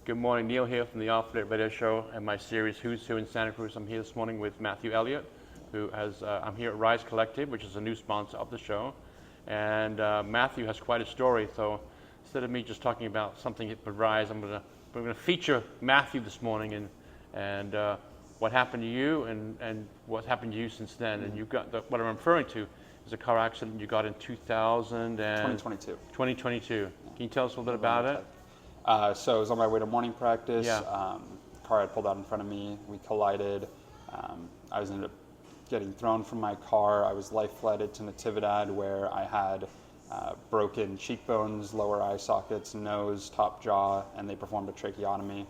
Good morning, Neil here from the Off-Lit Radio Show and my series Who's Who in Santa Cruz. I'm here this morning with Matthew Elliott, who has, I'm here at Rise Collective, which is a new sponsor of the show. And Matthew has quite a story, so instead of me just talking about something at Rise, we're gonna feature Matthew this morning and what happened to you and what's happened to you since then. And you got, what I'm referring to is a car accident you got in 2022. 2022. Can you tell us a little bit about it? So I was on my way to morning practice. Yeah. Car had pulled out in front of me. We collided. I was ended up getting thrown from my car. I was life flighted to Natividad, where I had broken cheekbones, lower eye sockets, nose, top jaw, and they performed a tracheotomy.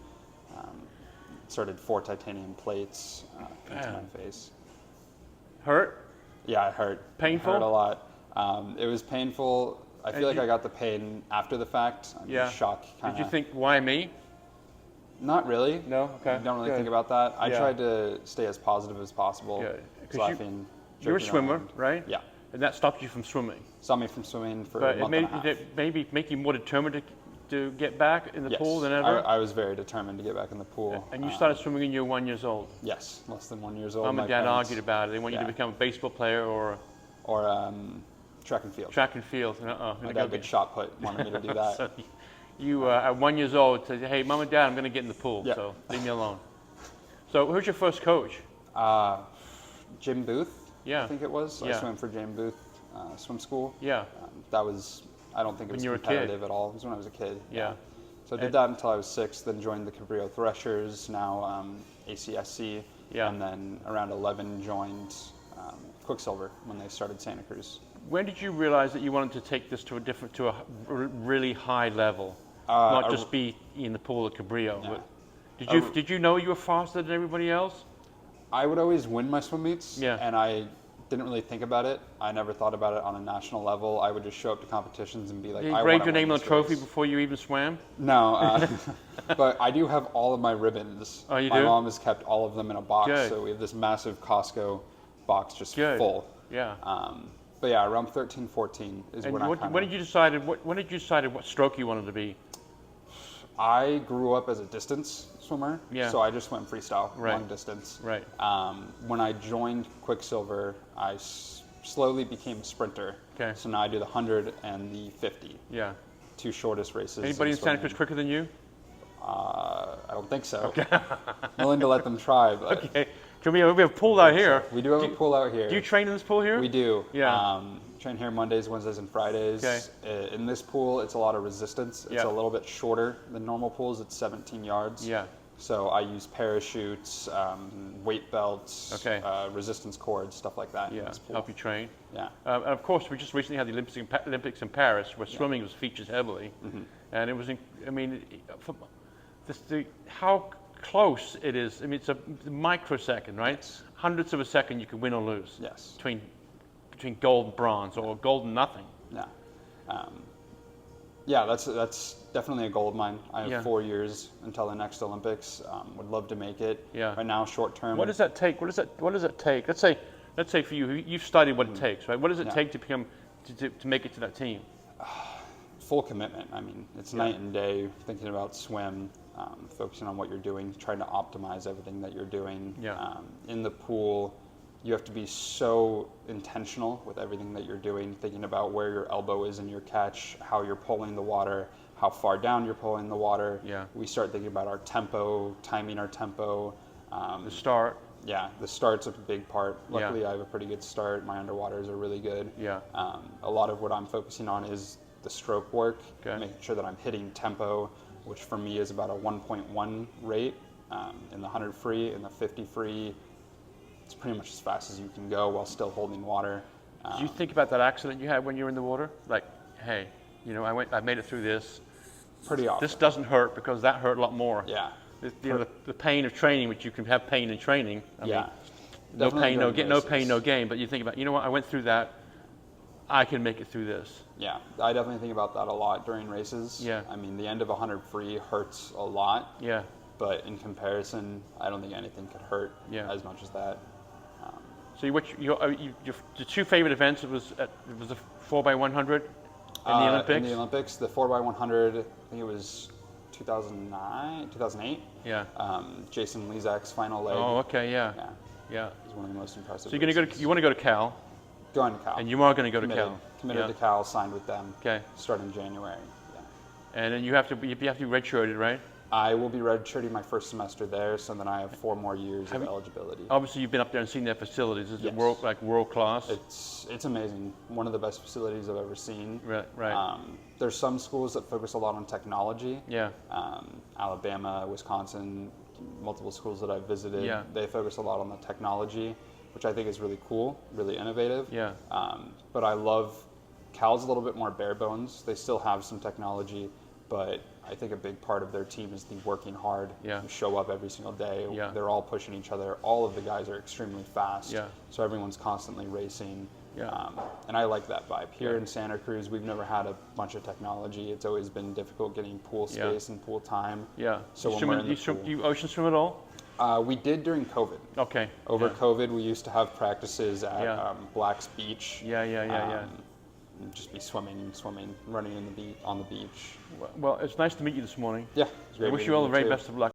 Inserted 4 titanium plates into my face. Hurt? Yeah, it hurt. Painful? It hurt a lot. It was painful. I feel like I got the pain after the fact. Yeah. Shock kind of. Did you think, why me? Not really. No? Okay. I don't really Good. think about that. I Yeah. tried to stay as positive as possible. Good. 'Cause Laughing, you're a joking swimmer, around. right? Yeah. And that stopped you from swimming. Stopped me from swimming for But a month and a half. did it maybe make you more determined to get back in the Yes. pool than ever? I was very determined to get back in the pool. And you started swimming when you were 1 year old? Yes, less than 1 year old. Mom My and Dad parents- argued about it. They want you to become a baseball player or track and field. track and field. My dad did shot put, wanted me to do that. So you, at 1 year old, said, hey, Mom and Dad, I'm going to get in the pool, Yeah. so leave me alone. So who's your first coach? Jim Booth, Yeah. I think it was. Yeah. I swam for Jim Booth swim school. Yeah. That was, I don't think it was When you were a kid. competitive at all. It was when I was a kid. Yeah. So I did that until I was 6, then joined the Cabrillo Threshers, now ACSC, Yeah. and then around 11 joined Quicksilver when they started Santa Cruz. When did you realize that you wanted to take this to a really high level, not just be in the pool at Cabrillo? Yeah. But did you know you were faster than everybody else? I would always win my swim meets, Yeah. and I didn't really think about it. I never thought about it on a national level. I would just show up to competitions and be like, Did you I grade wanna your win name on a this trophy race. before you even swam? No, but I do have all of my ribbons. Oh, you my do? mom has kept all of them in a box, Good. so we have this massive Costco box just Good. full. Yeah. But yeah, around 13, 14 is And when I when did you decide what stroke you wanted to be? I grew up as a distance swimmer, Yeah. so I just went freestyle, Right. long distance. Right. When I joined Quicksilver, I slowly became a sprinter. Okay. So now I do the 100 and the 50, Yeah. 2 shortest races. Anybody in Santa Cruz swimming. quicker than you? I don't think so. Okay. Willing to let them try, but Okay. We have a pool out here. we do have a pool out here. Do you train in this pool here? We do. Yeah. Train here Mondays, Wednesdays, and Fridays. Okay. In this pool, it's a lot of resistance. It's Yeah. a little bit shorter than normal pools. It's 17 yards. Yeah. So I use parachutes, weight belts, Okay. resistance cords, stuff like that. In Yeah. this pool. Help you train. Yeah. And of course, we just recently had the Olympics in Paris, where swimming was featured heavily, and it was. How close it is. I mean, it's a microsecond, right? Yes. Hundredths of a second, you can win or lose. Yes. Between gold and bronze, or gold and nothing. Yeah. Yeah, that's definitely a goal of mine. I have Yeah. 4 years until the next Olympics. Would love to make it. Yeah. Right now, short term. What does that take? What does it take? Let's say for you, you've studied what it takes, right? What does it Yeah. take to make it to that team? Full commitment. I mean, it's night and day. Thinking about swim, focusing on what you're doing, trying to optimize everything that you're doing. Yeah. In the pool, you have to be so intentional with everything that you're doing, thinking about where your elbow is in your catch, how you're pulling the water, how far down you're pulling the water. Yeah. We start thinking about our tempo, timing our tempo. The start. Yeah, the start's a big part. Yeah. Luckily, I have a pretty good start. My underwaters are really good. Yeah. A lot of what I'm focusing on is the stroke work, Okay. making sure that I'm hitting tempo, which for me is about a 1.1 rate in the 100 free. In the 50 free, it's pretty much as fast as you can go while still holding water. Did you think about that accident you had when you were in the water? Like, hey, I made it through this. Pretty often. This doesn't hurt because that hurt a lot more. Yeah. The pain of training, which you can have pain in training. I mean, no Definitely pain, during no races. pain, no gain. But you think about, I went through that. I can make it through this. Yeah, I definitely think about that a lot during races. Yeah. I mean, the end of 100 free hurts a lot. Yeah. But in comparison, I don't think anything could hurt as much as that. So your two favorite events, it was the 4x100 in the Olympics? In the Olympics, the 4x100, I think it was 2009, 2008. Yeah. Jason Lezak's final leg. Oh, okay, yeah. Yeah, Yeah. it was one of the most impressive. So you want to go to Cal, Going to Cal. and you are going to go to committed, Cal. Committed Yeah. to Cal, signed with them. Okay. Starting January. Yeah. And then you have to be redshirted, right? I will be redshirting my first semester there, so then I have 4 more years of eligibility. Obviously, you've been up there and seen their facilities. Is it Yes. world class? It's amazing. One of the best facilities I've ever seen. Right. There's some schools that focus a lot on technology. Yeah. Alabama, Wisconsin, multiple schools that I've visited. Yeah. They focus a lot on the technology, which I think is really cool, really innovative. Yeah. But I love Cal's a little bit more bare bones. They still have some technology, but I think a big part of their team is the working hard. Yeah. You show up every single day. Yeah. They're all pushing each other. All of the guys are extremely fast. Yeah. So everyone's constantly racing. Yeah. And I like that vibe. Here Yeah. in Santa Cruz, we've never had a bunch of technology. It's always been difficult getting pool Yeah. space and pool time. Yeah. So you when we're in the swim, pool- do you ocean swim at all? We did during COVID. Okay. Over Yeah. COVID, we used to have practices at Yeah. Black's Beach. Yeah. And just be swimming, running on the beach. Well, it's nice to meet you this morning. Yeah, it was I great wish meeting you all the very too. best of luck.